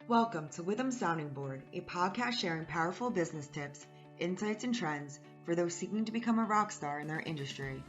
Welcome to Witham Sounding Board, a podcast sharing powerful business tips, insights, and trends for those seeking to become a rock star in their industry.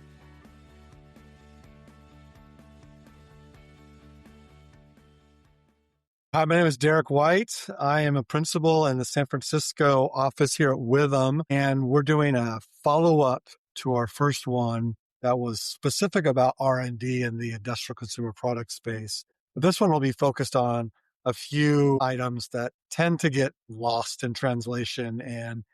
Hi, my name is Derek White. I am a principal in the San Francisco office here at Witham, and we're doing a follow-up to our first one that was specific about R&D in the industrial consumer product space. This one will be focused on a few items that tend to get lost in translation and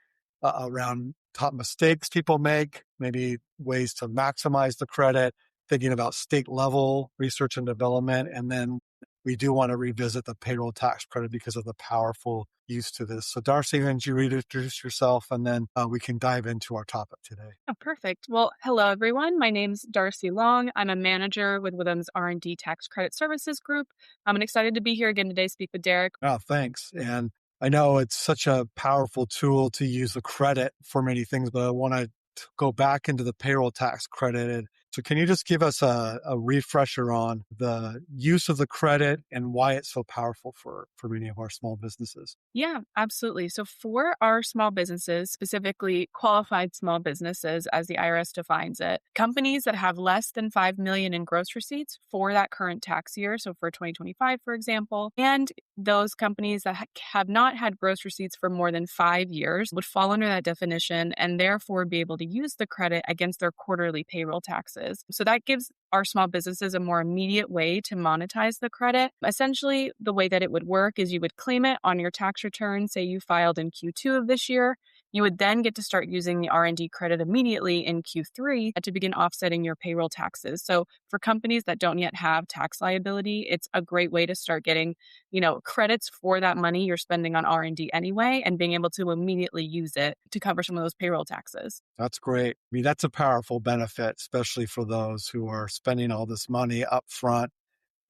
around top mistakes people make, maybe ways to maximize the credit, thinking about state level research and development, and then we do want to revisit the payroll tax credit because of the powerful use to this. So Darcy, why don't you reintroduce yourself, and then we can dive into our topic today. Oh, perfect. Well, hello, everyone. My name's Darcy Long. I'm a manager with Witham's R&D Tax Credit Services Group. I'm excited to be here again today to speak with Derek. Oh, thanks. And I know it's such a powerful tool to use the credit for many things, but I want to go back into the payroll tax credit. So can you just give us a refresher on the use of the credit and why it's so powerful for many of our small businesses? Yeah, absolutely. So for our small businesses, specifically qualified small businesses, as the IRS defines it, companies that have less than $5 million in gross receipts for that current tax year, so for 2025, for example, and those companies that have not had gross receipts for more than 5 years would fall under that definition and therefore be able to use the credit against their quarterly payroll taxes. So that gives our small businesses a more immediate way to monetize the credit. Essentially, the way that it would work is you would claim it on your tax return. Say you filed in Q2 of this year. You would then get to start using the R&D credit immediately in Q3 to begin offsetting your payroll taxes. So for companies that don't yet have tax liability, it's a great way to start getting, credits for that money you're spending on R&D anyway, and being able to immediately use it to cover some of those payroll taxes. That's great. I mean, that's a powerful benefit, especially for those who are spending all this money up front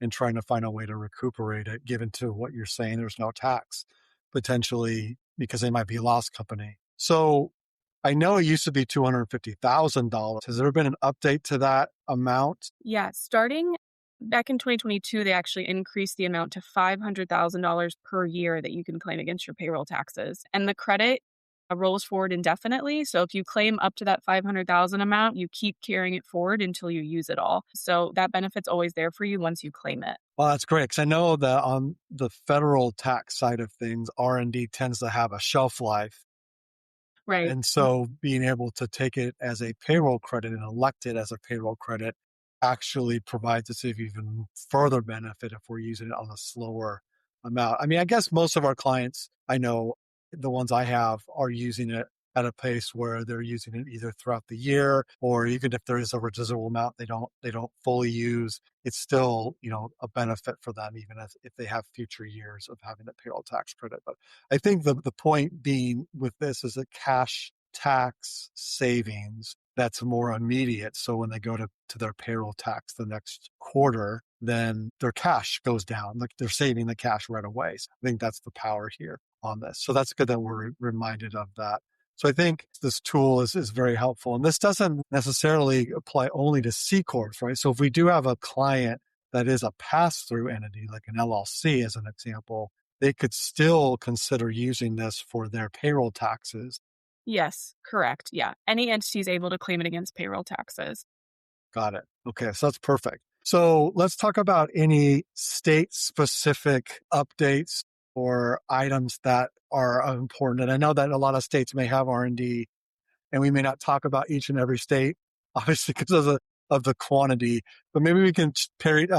and trying to find a way to recuperate it, given to what you're saying, there's no tax potentially because they might be a lost company. So I know it used to be $250,000. Has there been an update to that amount? Yeah, starting back in 2022, they actually increased the amount to $500,000 per year that you can claim against your payroll taxes. And the credit rolls forward indefinitely. So if you claim up to that 500,000 amount, you keep carrying it forward until you use it all. So that benefit's always there for you once you claim it. Well, that's great, because I know that on the federal tax side of things, R&D tends to have a shelf life. Right. And so being able to take it as a payroll credit and elect it as a payroll credit actually provides us even further benefit if we're using it on a slower amount. I mean, I guess most of our clients, I know the ones I have, are using it at a pace where they're using it either throughout the year, or even if there is a residual amount they don't fully use, it's still, a benefit for them, even if they have future years of having a payroll tax credit. But I think the point being with this is a cash tax savings that's more immediate. So when they go to their payroll tax the next quarter, then their cash goes down. Like, they're saving the cash right away. So I think that's the power here on this. So that's good that we're reminded of that. So I think this tool is very helpful. And this doesn't necessarily apply only to C Corps, right? So if we do have a client that is a pass-through entity, like an LLC as an example, they could still consider using this for their payroll taxes. Yes, correct. Yeah. Any entity is able to claim it against payroll taxes. Got it. Okay, so that's perfect. So let's talk about any state-specific updates or items that are important. And I know that a lot of states may have R&D, and we may not talk about each and every state, obviously, because of the quantity, but maybe we can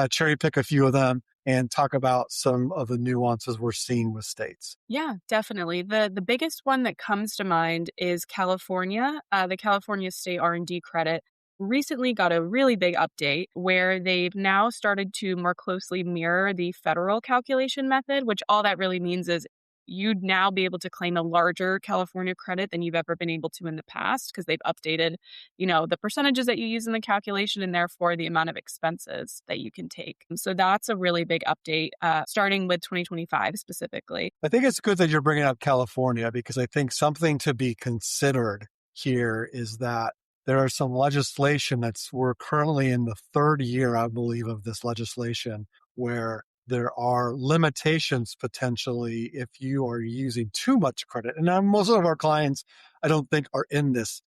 cherry pick a few of them and talk about some of the nuances we're seeing with states. Yeah, definitely. The biggest one that comes to mind is California. The California State R&D credit recently got a really big update where they've now started to more closely mirror the federal calculation method, which all that really means is you'd now be able to claim a larger California credit than you've ever been able to in the past, because they've updated, the percentages that you use in the calculation and therefore the amount of expenses that you can take. So that's a really big update, starting with 2025 specifically. I think it's good that you're bringing up California, because I think something to be considered here is that there are some legislation we're currently in the third year, I believe, of this legislation, where there are limitations potentially if you are using too much credit. And now most of our clients, I don't think, are in this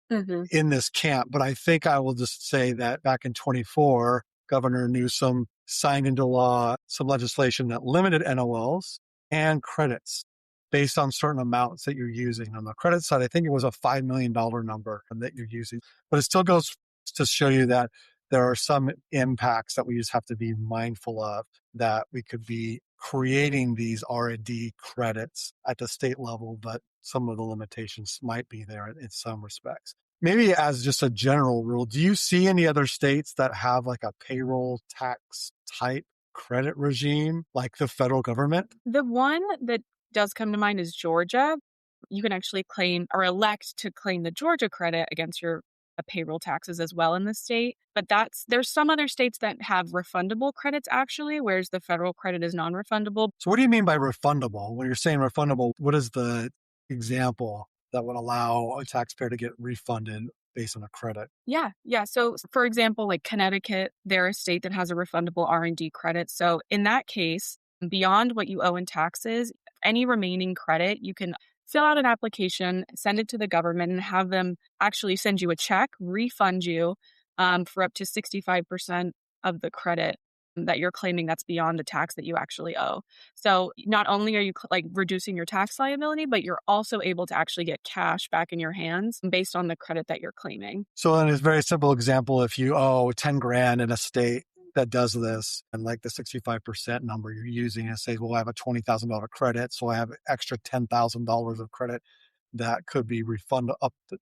camp, but I think I will just say that back in 24, Governor Newsom signed into law some legislation that limited NOLs and credits based on certain amounts that you're using. On the credit side, I think it was a $5 million number that you're using, but it still goes to show you that there are some impacts that we just have to be mindful of, that we could be creating these R&D credits at the state level, but some of the limitations might be there in some respects. Maybe as just a general rule, do you see any other states that have like a payroll tax type credit regime like the federal government? The one that does come to mind is Georgia. You can actually claim or elect to claim the Georgia credit against your payroll taxes as well in the state. But there's some other states that have refundable credits actually, whereas the federal credit is non-refundable. So what do you mean by refundable? When you're saying refundable, what is the example that would allow a taxpayer to get refunded based on a credit? Yeah. So for example, like Connecticut, they're a state that has a refundable R&D credit. So in that case, beyond what you owe in taxes, any remaining credit, you can fill out an application, send it to the government, and have them actually send you a check, refund you for up to 65% of the credit that you're claiming that's beyond the tax that you actually owe. So not only are you reducing your tax liability, but you're also able to actually get cash back in your hands based on the credit that you're claiming. So in a very simple example, if you owe 10 grand in a state that does this, and like the 65% number you're using, and say, well, I have a $20,000 credit, so I have extra $10,000 of credit that could be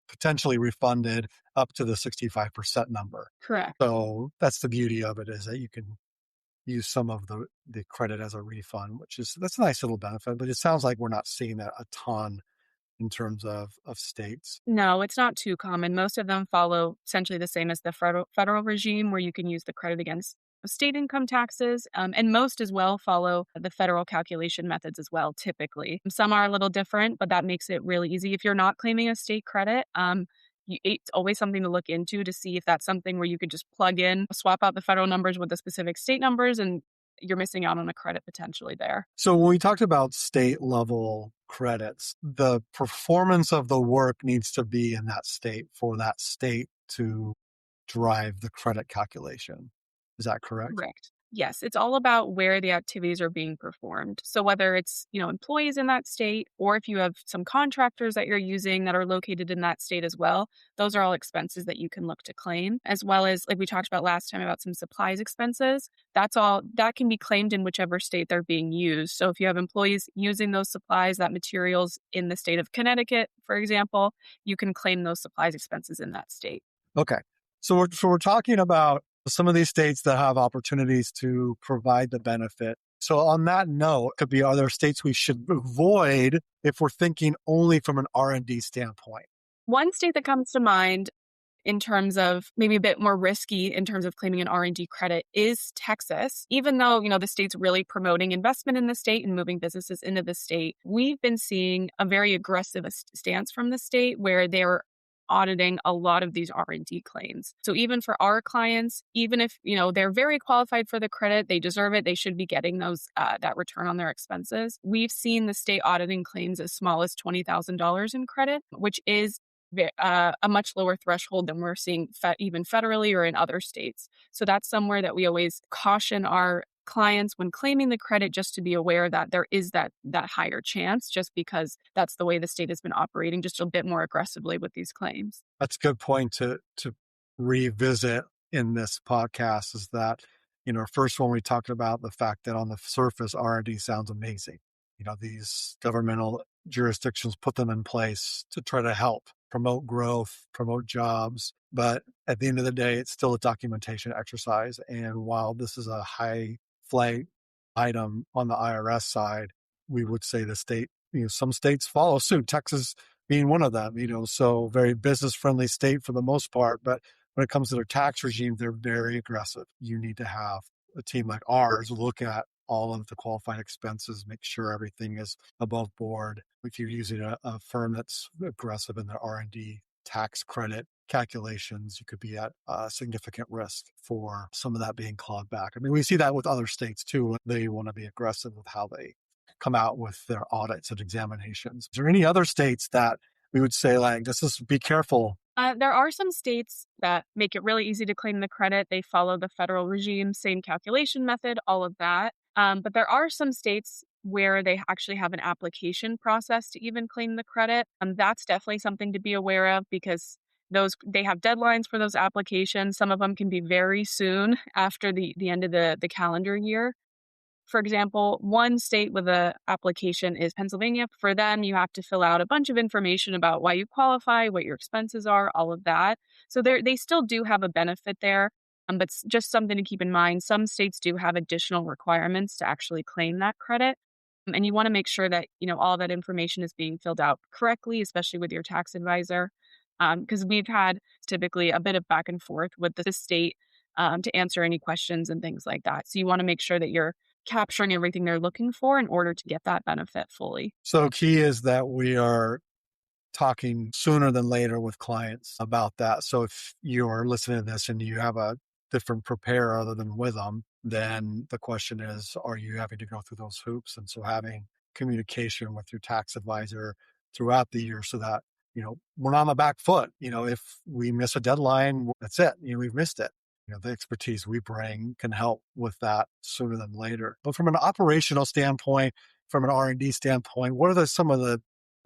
potentially refunded up to the 65% number. Correct. So that's the beauty of it, is that you can use some of the credit as a refund, that's a nice little benefit, but it sounds like we're not seeing that a ton in terms of states. No, it's not too common. Most of them follow essentially the same as the federal regime, where you can use the credit against state income taxes, and most as well follow the federal calculation methods as well, typically. Some are a little different, but that makes it really easy. If you're not claiming a state credit, it's always something to look into to see if that's something where you could just plug in, swap out the federal numbers with the specific state numbers, and you're missing out on a credit potentially there. So when we talked about state level credits, the performance of the work needs to be in that state for that state to drive the credit calculation. Is that correct? Correct. Yes, it's all about where the activities are being performed. So whether it's, employees in that state, or if you have some contractors that you're using that are located in that state as well, those are all expenses that you can look to claim, as well as, like we talked about last time about some supplies expenses. That's all that can be claimed in whichever state they're being used. So if you have employees using those supplies, that materials in the state of Connecticut, for example, you can claim those supplies expenses in that state. Okay. So we're talking about some of these states that have opportunities to provide the benefit. So on that note, are there states we should avoid if we're thinking only from an R&D standpoint? One state that comes to mind in terms of maybe a bit more risky in terms of claiming an R&D credit is Texas. Even though, the state's really promoting investment in the state and moving businesses into the state, we've been seeing a very aggressive stance from the state where they're auditing a lot of these R&D claims. So even for our clients, even if, they're very qualified for the credit, they deserve it, they should be getting those, that return on their expenses. We've seen the state auditing claims as small as $20,000 in credit, which is a much lower threshold than we're seeing even federally or in other states. So that's somewhere that we always caution our clients when claiming the credit, just to be aware that there is that higher chance, just because that's the way the state has been operating just a bit more aggressively with these claims. That's a good point to revisit in this podcast, is that, first one we talked about the fact that on the surface, R&D sounds amazing. These governmental jurisdictions put them in place to try to help promote growth, promote jobs. But at the end of the day, it's still a documentation exercise. And while this is a high flag item on the IRS side, we would say the state, some states follow suit, Texas being one of them, so very business friendly state for the most part. But when it comes to their tax regime, they're very aggressive. You need to have a team like ours look at all of the qualified expenses, make sure everything is above board. If you're using a firm that's aggressive in their R&D tax credit calculations, you could be at significant risk for some of that being clawed back. I mean, we see that with other states too. They want to be aggressive with how they come out with their audits and examinations. Is there any other states that we would say, like, just be careful? There are some states that make it really easy to claim the credit. They follow the federal regime, same calculation method, all of that. But there are some states where they actually have an application process to even claim the credit. That's definitely something to be aware of because they have deadlines for those applications. Some of them can be very soon after the end of the calendar year. For example, one state with an application is Pennsylvania. For them, you have to fill out a bunch of information about why you qualify, what your expenses are, all of that. So they still do have a benefit there, but just something to keep in mind. Some states do have additional requirements to actually claim that credit. And you want to make sure that, all that information is being filled out correctly, especially with your tax advisor. Because we've had typically a bit of back and forth with the state to answer any questions and things like that. So you want to make sure that you're capturing everything they're looking for in order to get that benefit fully. So key is that we are talking sooner than later with clients about that. So if you're listening to this and you have a different preparer other than with them, then the question is, are you having to go through those hoops? And so having communication with your tax advisor throughout the year so that, we're not on the back foot. If we miss a deadline, that's it. We've missed it. The expertise we bring can help with that sooner than later. But from an operational standpoint, from an R&D standpoint, what are some of the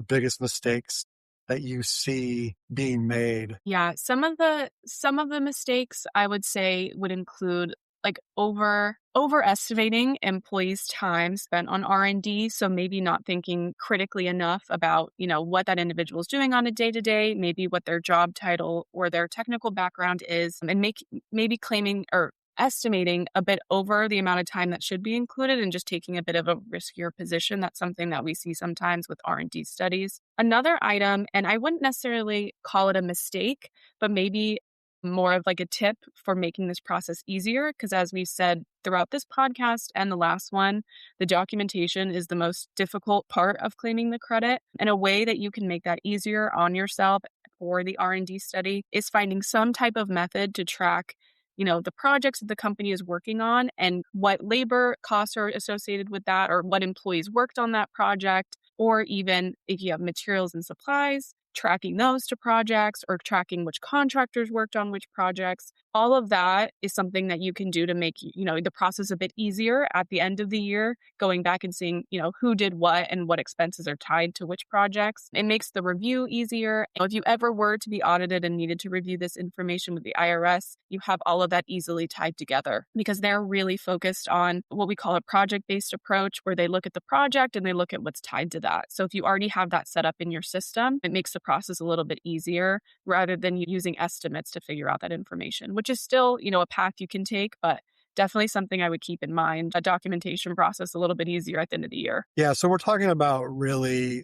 biggest mistakes that you see being made? Yeah, some of the mistakes I would say would include like overestimating employees' time spent on R&D. So maybe not thinking critically enough about, what that individual is doing on a day-to-day, maybe what their job title or their technical background is, and maybe claiming or estimating a bit over the amount of time that should be included and just taking a bit of a riskier position. That's something that we see sometimes with R&D studies. Another item, and I wouldn't necessarily call it a mistake, but maybe more of like a tip for making this process easier. Because as we've said throughout this podcast and the last one, the documentation is the most difficult part of claiming the credit. And a way that you can make that easier on yourself for the R&D study is finding some type of method to track the projects that the company is working on and what labor costs are associated with that, or what employees worked on that project, or even if you have materials and supplies, tracking those to projects or tracking which contractors worked on which projects. All of that is something that you can do to make, the process a bit easier at the end of the year, going back and seeing, who did what and what expenses are tied to which projects. It makes the review easier. If you ever were to be audited and needed to review this information with the IRS, you have all of that easily tied together because they're really focused on what we call a project-based approach, where they look at the project and they look at what's tied to that. So if you already have that set up in your system, it makes the process a little bit easier rather than using estimates to figure out that information, which is still, a path you can take, but definitely something I would keep in mind. A documentation process a little bit easier at the end of the year. Yeah. So we're talking about really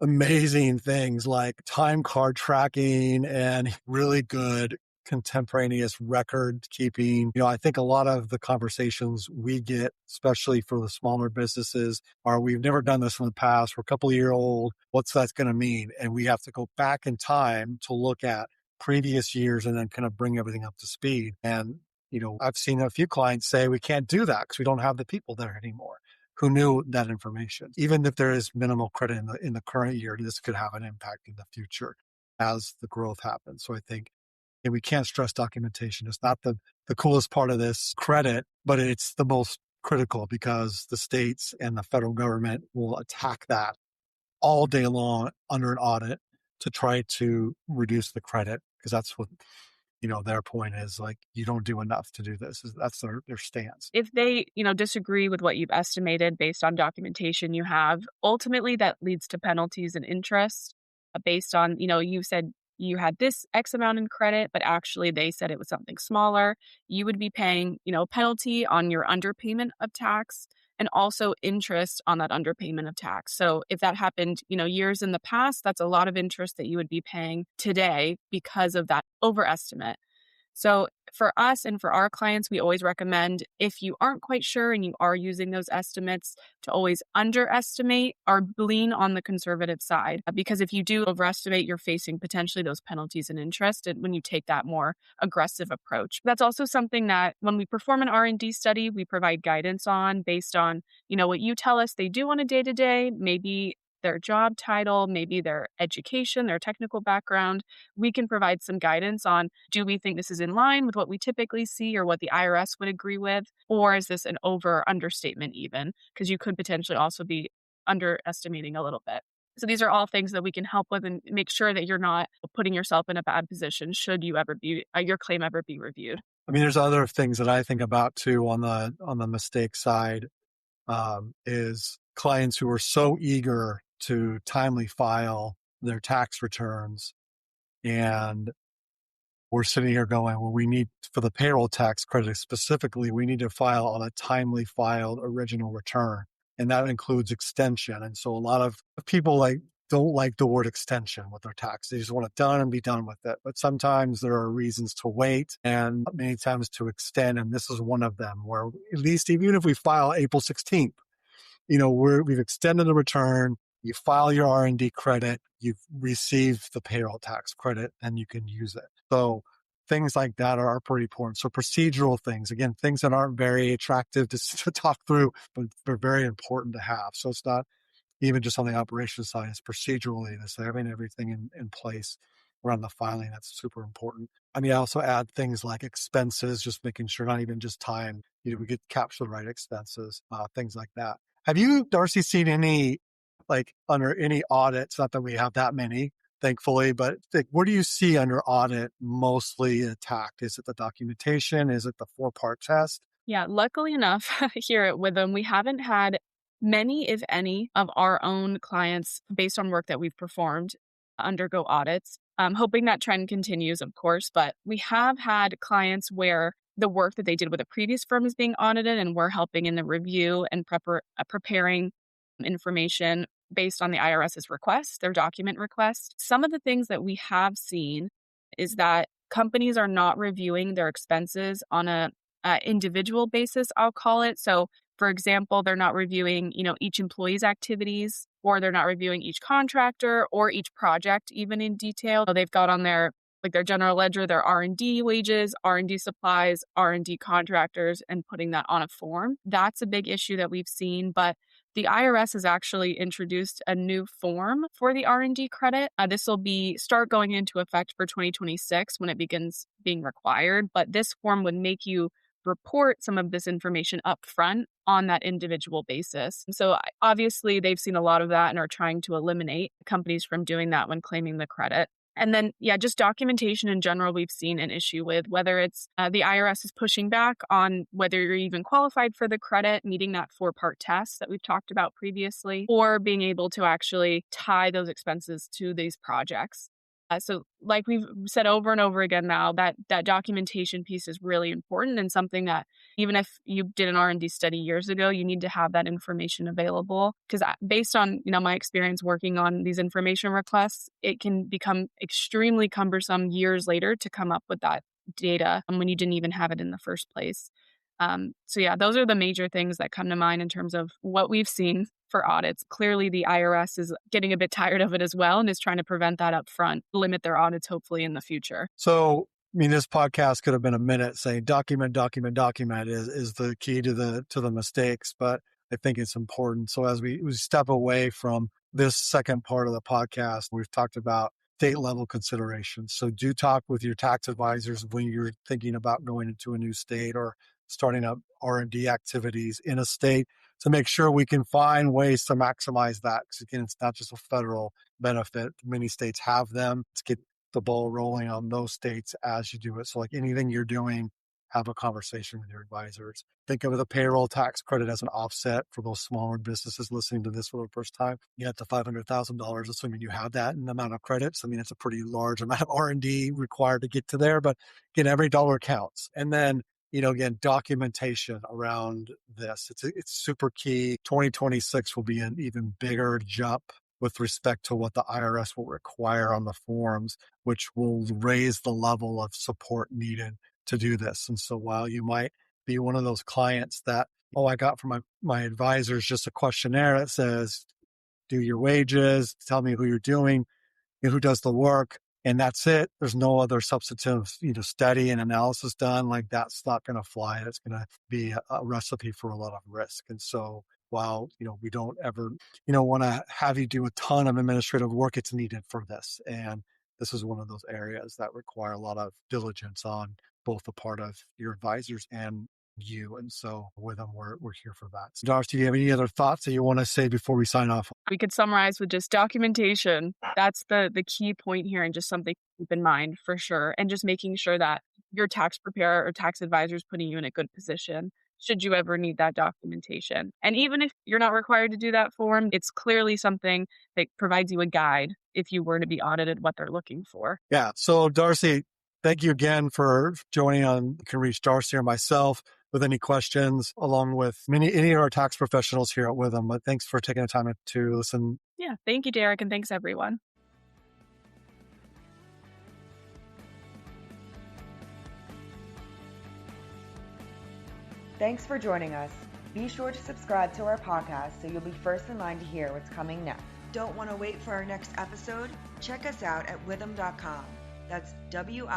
amazing things like time card tracking and really good contemporaneous record keeping. I think a lot of the conversations we get, especially for the smaller businesses, are we've never done this in the past. We're a couple of years old. What's that going to mean? And we have to go back in time to look at previous years and then kind of bring everything up to speed. And, I've seen a few clients say we can't do that because we don't have the people there anymore who knew that information. Even if there is minimal credit in the current year, this could have an impact in the future as the growth happens. So I think we can't stress documentation. It's not the coolest part of this credit, but it's the most critical because the states and the federal government will attack that all day long under an audit to try to reduce the credit, because that's what, their point is, you don't do enough to do this. That's their stance. If they, disagree with what you've estimated based on documentation you have, ultimately that leads to penalties and interest based on, you said you had this X amount in credit, but actually they said it was something smaller. You would be paying, penalty on your underpayment of tax and also interest on that underpayment of tax. So if that happened, years in the past, that's a lot of interest that you would be paying today because of that overestimate. So for us and for our clients, we always recommend, if you aren't quite sure and you are using those estimates, to always underestimate or lean on the conservative side. Because if you do overestimate, you're facing potentially those penalties and interest when you take that more aggressive approach. That's also something that when we perform an R&D study, we provide guidance on based on, what you tell us they do on a day-to-day, maybe their job title, maybe their education, their technical background. We can provide some guidance on, do we think this is in line with what we typically see or what the IRS would agree with? Or is this an understatement even? Because you could potentially also be underestimating a little bit. So these are all things that we can help with and make sure that you're not putting yourself in a bad position should you ever be your claim ever be reviewed. I mean, there's other things that I think about too on the mistake side, is clients who are so eager to timely file their tax returns, and we're sitting here going, well, we need, for the payroll tax credit specifically, we need to file on a timely filed original return, and that includes extension. And so a lot of people don't like the word extension with their tax. They just want it done and be done with it. But sometimes there are reasons to wait and many times to extend. And this is one of them where, at least even if we file April 16th, we've extended the return, you file your R&D credit, you've received the payroll tax credit, and you can use it. So things like that are pretty important. So procedural things, again, things that aren't very attractive to talk through, but they're very important to have. So it's not even just on the operations side, it's procedurally, it's having everything in place around the filing. That's super important. I mean, I also add things like expenses, just making sure, not even just time, we get capture the right expenses, things like that. Have you, Darcy, seen any, under any audits, not that we have that many, thankfully, but where do you see under audit mostly attacked? Is it the documentation? Is it the 4-part test? Yeah, luckily enough, here at Withum, we haven't had many, if any, of our own clients, based on work that we've performed, undergo audits. I'm hoping that trend continues, of course, but we have had clients where the work that they did with a previous firm is being audited, and we're helping in the review and preparing information based on the IRS's request, their document request. Some of the things that we have seen is that companies are not reviewing their expenses on a individual basis, I'll call it. So, for example, they're not reviewing, each employee's activities, or they're not reviewing each contractor or each project even in detail. So they've got on their general ledger, their R&D wages, R&D supplies, R&D contractors, and putting that on a form. That's a big issue that we've seen, but the IRS has actually introduced a new form for the R&D credit. This will start going into effect for 2026 when it begins being required, but this form would make you report some of this information up front on that individual basis. So obviously they've seen a lot of that and are trying to eliminate companies from doing that when claiming the credit. And then, just documentation in general, we've seen an issue with, whether it's the IRS is pushing back on whether you're even qualified for the credit, meeting that 4-part test that we've talked about previously, or being able to actually tie those expenses to these projects. So like we've said over and over again now, that documentation piece is really important, and something that even if you did an R&D study years ago, you need to have that information available. Because based on my experience working on these information requests, it can become extremely cumbersome years later to come up with that data when you didn't even have it in the first place. Those are the major things that come to mind in terms of what we've seen for audits. Clearly, the IRS is getting a bit tired of it as well and is trying to prevent that up front, limit their audits hopefully in the future. So, this podcast could have been a minute saying document is the key to the mistakes, but I think it's important. So as we step away from this second part of the podcast, we've talked about state level considerations. So do talk with your tax advisors when you're thinking about going into a new state or starting up R&D activities in a state, to make sure we can find ways to maximize that. Because again, it's not just a federal benefit. Many states have them. Let's get the ball rolling on those states as you do it. So anything you're doing, have a conversation with your advisors. Think of the payroll tax credit as an offset for those smaller businesses listening to this for the first time. You get to $500,000, assuming you have that in the amount of credits. It's a pretty large amount of R&D required to get to there, but again, every dollar counts. And then, again, documentation around this. It's super key. 2026 will be an even bigger jump with respect to what the IRS will require on the forms, which will raise the level of support needed to do this. And so while you might be one of those clients that, I got from my advisors just a questionnaire that says, do your wages, tell me who you're doing, who does the work, and that's it. There's no other substantive, study and analysis done. Like, that's not going to fly. It's going to be a recipe for a lot of risk. And so while, we don't ever, want to have you do a ton of administrative work, it's needed for this. And this is one of those areas that require a lot of diligence on both the part of your advisors and you. And so with them, we're here for that. So Darcy, do you have any other thoughts that you want to say before we sign off? We could summarize with just documentation. That's the key point here, and just something to keep in mind for sure. And just making sure that your tax preparer or tax advisor is putting you in a good position should you ever need that documentation. And even if you're not required to do that form, it's clearly something that provides you a guide if you were to be audited, what they're looking for. Yeah. So Darcy, thank you again for joining on. You can reach Darcy or myself with any questions, along with any of our tax professionals here at Withum. But thanks for taking the time to listen. Yeah. Thank you, Derek. And thanks, everyone. Thanks for joining us. Be sure to subscribe to our podcast so you'll be first in line to hear what's coming next. Don't want to wait for our next episode? Check us out at withum.com. That's WITHUM.com.